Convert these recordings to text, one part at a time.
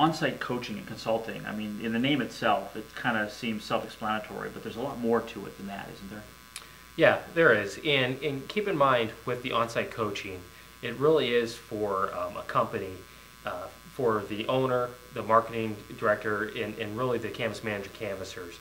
on-site coaching and consulting, I mean, in the name itself, it kind of seems self-explanatory, but there's a lot more to it than that, isn't there? Yeah, there is. And keep in mind with the on-site coaching, it really is for a company, for the owner, the marketing director, and really the canvas manager, canvassers,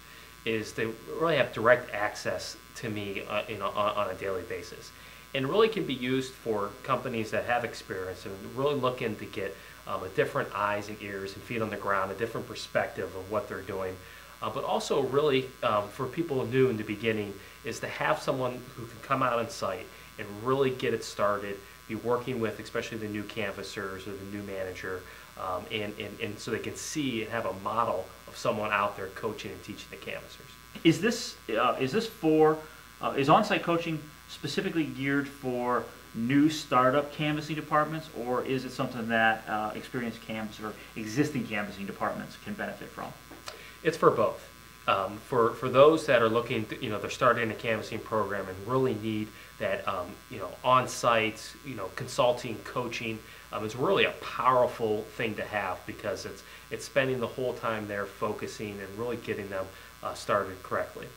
is they really have direct access to me on a daily basis. And really can be used for companies that have experience and really looking to get a different eyes and ears and feet on the ground, a different perspective of what they're doing. But also really for people new in the beginning is to have someone who can come out on site and really get it started, be working with especially the new canvassers or the new manager, and so they can see and have a model of someone out there coaching and teaching the canvassers. Is on-site coaching specifically geared for new startup canvassing departments, or is it something that experienced canvassers or existing canvassing departments can benefit from? It's for both. For those that are looking, they're starting a canvassing program and really need that, on-site, consulting, coaching. It's really a powerful thing to have because it's spending the whole time there focusing and really getting them started correctly.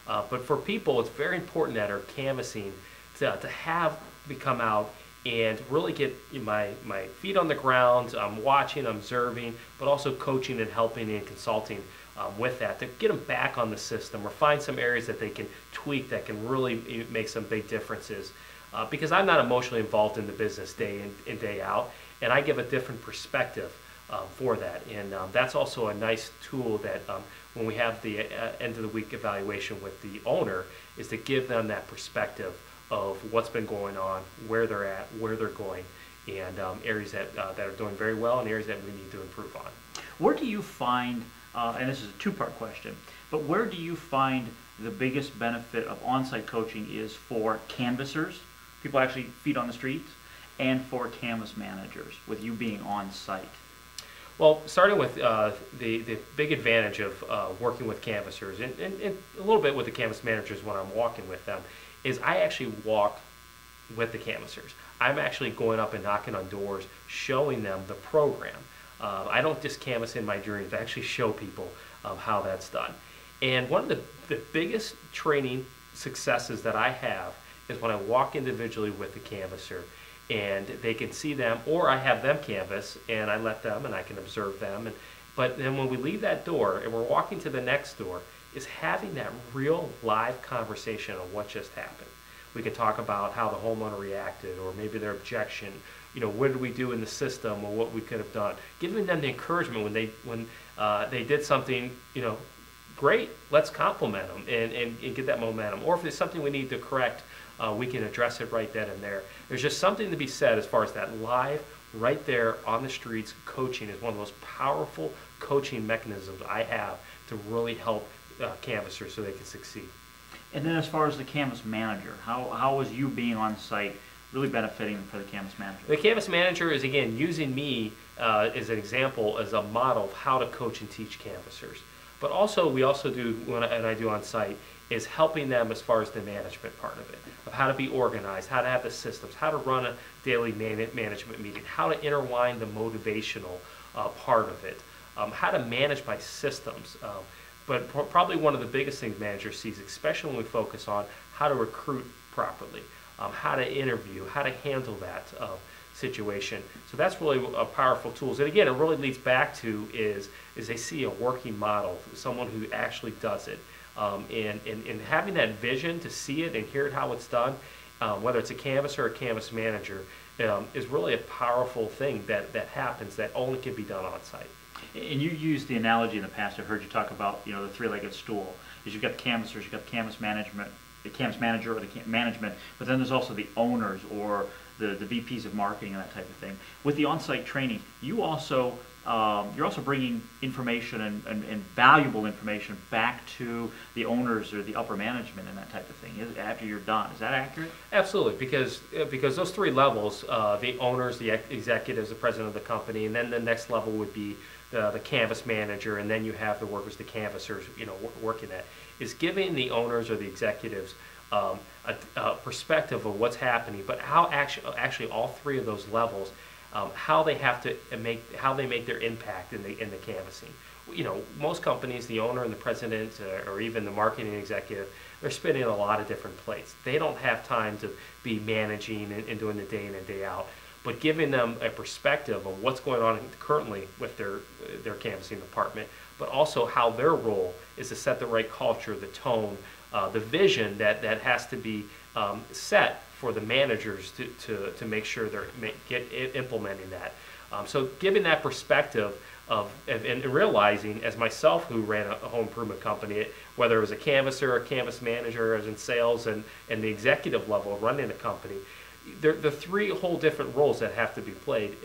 But for people, it's very important that are canvassing to have me come out and really get my feet on the ground. I'm watching, observing, but also coaching and helping and consulting with that to get them back on the system or find some areas that they can tweak that can really make some big differences. Because I'm not emotionally involved in the business day in and day out, and I give a different perspective for that. And that's also a nice tool that when we have the end of the week evaluation with the owner is to give them that perspective of what's been going on, where they're at, where they're going, and areas that are doing very well and areas that we need to improve on. Where do you find, and this is a two-part question, but where do you find the biggest benefit of on-site coaching is for canvassers, people actually feet on the streets, and for canvas managers, with you being on site? Well, starting with the big advantage of working with canvassers and a little bit with the canvas managers when I'm walking with them is I actually walk with the canvassers. I'm actually going up and knocking on doors, showing them the program. I don't just canvas in my dreams. I actually show people how that's done. And one of the biggest training successes that I have is when I walk individually with the canvasser and they can see them, or I have them canvas and I let them and I can observe them. But then when we leave that door and we're walking to the next door, is having that real live conversation on what just happened. We can talk about how the homeowner reacted or maybe their objection, what did we do in the system or what we could have done. Giving them the encouragement when they did something, great, let's compliment them and get that momentum. Or if there's something we need to correct, we can address it right then and there. There's just something to be said as far as that live, right there on the streets coaching is one of the most powerful coaching mechanisms I have to really help canvassers so they can succeed. And then as far as the canvas manager, how is you being on site really benefiting for the canvas manager? The canvas manager is, again, using me as an example, as a model of how to coach and teach canvassers. But also, we also do, and I do on site, is helping them as far as the management part of it, of how to be organized, how to have the systems, how to run a daily management meeting, how to intertwine the motivational part of it, how to manage my systems. But probably one of the biggest things managers sees, especially when we focus on how to recruit properly, how to interview, how to handle that situation. So that's really a powerful tools. And again, it really leads back to is they see a working model, someone who actually does it. And having that vision to see it and hear it how it's done, whether it's a canvasser or a canvas manager, is really a powerful thing that happens that only can be done on site. And you used the analogy in the past. I've heard you talk about the three-legged stool. Is you've got the canvassers, you've got the canvas management, the canvas manager or the management, but then there's also the owners or the VPs of marketing and that type of thing. With the on-site training, you're also bringing information and valuable information back to the owners or the upper management and that type of thing after you're done. Is that accurate? Absolutely, because those three levels, the owners, the executives, the president of the company, and then the next level would be the canvas manager, and then you have the workers, the canvassers, working that, is giving the owners or the executives a perspective of what's happening, but how actually all three of those levels how they have to how they make their impact in the canvassing. You know, most companies, the owner and the president, or even the marketing executive, they're spinning a lot of different plates. They don't have time to be managing and doing the day in and day out. But giving them a perspective of what's going on currently with their canvassing department, but also how their role is to set the right culture, the tone, the vision that has to be set for the managers to make sure they're implementing that. So giving that perspective and realizing, as myself who ran a home improvement company, whether it was a canvasser, a canvas manager, as in sales, and the executive level of running a company, there are three whole different roles that have to be played,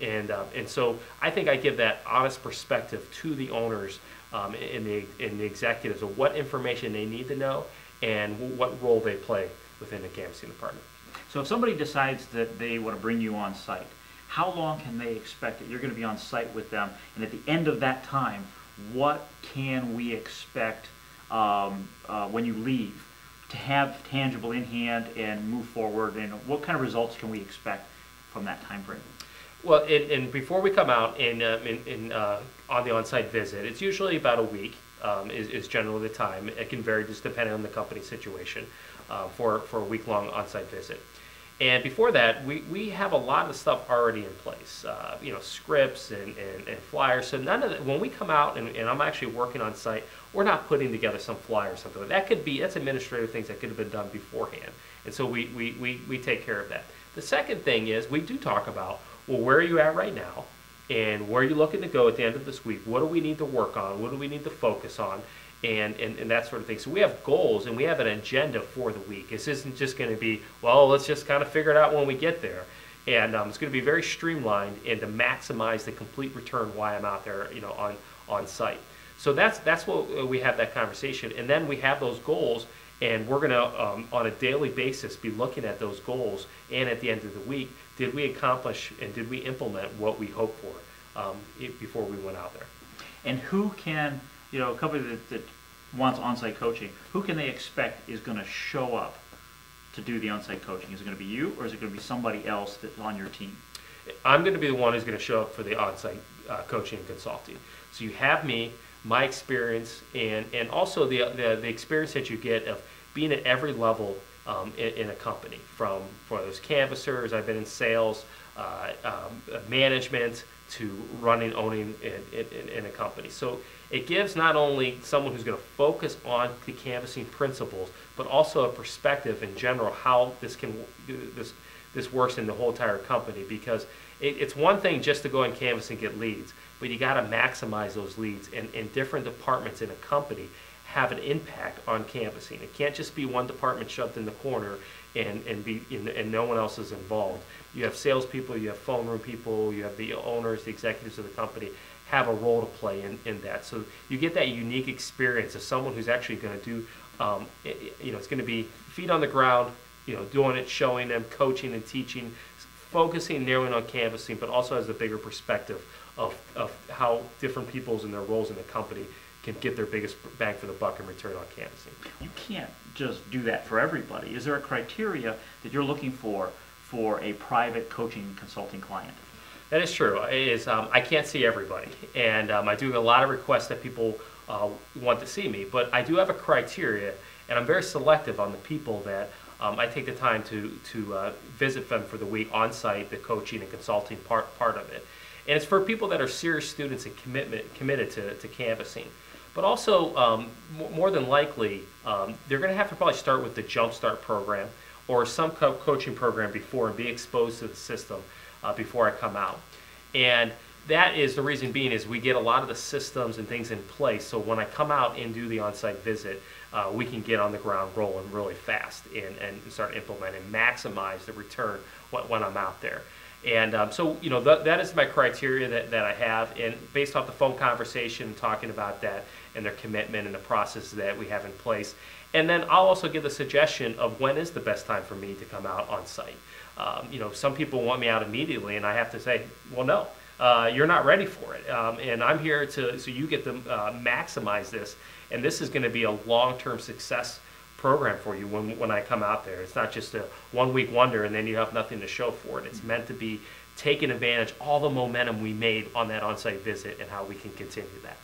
and so I think I give that honest perspective to the owners and the executives of what information they need to know and what role they play within the canvassing department. So if somebody decides that they want to bring you on site, how long can they expect that you're going to be on site with them? And at the end of that time, what can we expect when you leave to have tangible in hand and move forward? And what kind of results can we expect from that time frame? Well, and before we come out on the on-site visit, it's usually about a week is generally the time. It can vary just depending on the company situation for a week-long on-site visit. And before that, we have a lot of stuff already in place, you know, scripts and flyers. So none of that, when we come out and I'm actually working on site, we're not putting together some flyer or something. That's administrative things that could have been done beforehand. And so we take care of that. The second thing is we do talk about, well, where are you at right now? And where are you looking to go at the end of this week? What do we need to work on? What do we need to focus on? And that sort of thing. So we have goals and we have an agenda for the week. This isn't just going to be, well, let's just kind of figure it out when we get there. And it's going to be very streamlined and to maximize the complete return while I'm out there, you know, on site. So that's what we have that conversation. And then we have those goals, and we're going to, on a daily basis, be looking at those goals. And at the end of the week, did we accomplish and did we implement what we hoped for before we went out there? And who can, you know, a company that wants on-site coaching, who can they expect is going to show up to do the on-site coaching? Is it going to be you, or is it going to be somebody else that's on your team? I'm going to be the one who's going to show up for the on-site coaching and consulting. So you have me, my experience, and also the experience that you get of being at every level in a company, for those canvassers. I've been in sales, management, to running, owning in a company. So it gives not only someone who's going to focus on the canvassing principles, but also a perspective in general how this works in the whole entire company. Because it's one thing just to go and canvass and get leads, but you got to maximize those leads. And different departments in a company have an impact on canvassing. It can't just be one department shoved in the corner and no one else is involved. You have salespeople, you have phone room people, you have the owners, the executives of the company have a role to play in that. So you get that unique experience of someone who's actually going to do, you know, it's going to be feet on the ground, you know, doing it, showing them, coaching and teaching, focusing, narrowing on canvassing, but also has a bigger perspective of how different peoples and their roles in the company can get their biggest bang for the buck and return on canvassing. You can't just do that for everybody. Is there a criteria that you're looking for a private coaching and consulting client? That is true. It is, I can't see everybody, and I do get a lot of requests that people want to see me, but I do have a criteria, and I'm very selective on the people that I take the time to visit them for the week on site, the coaching and consulting part of it. And it's for people that are serious students and committed to canvassing. But also, more than likely, they're going to have to probably start with the Jumpstart program or some coaching program before and be exposed to the system before I come out. And that is the reason being is we get a lot of the systems and things in place. So when I come out and do the on-site visit, we can get on the ground rolling really fast and start implementing, maximize the return when I'm out there. And so, you know, that is my criteria that I have, and based off the phone conversation and talking about that and their commitment and the process that we have in place. And then I'll also give the suggestion of when is the best time for me to come out on site. You know, some people want me out immediately, and I have to say, well, no, you're not ready for it. And I'm here so you get to maximize this, and this is going to be a long-term success program for you when I come out there. It's not just a one-week wonder and then you have nothing to show for it. It's meant to be taken advantage all the momentum we made on that on-site visit and how we can continue that.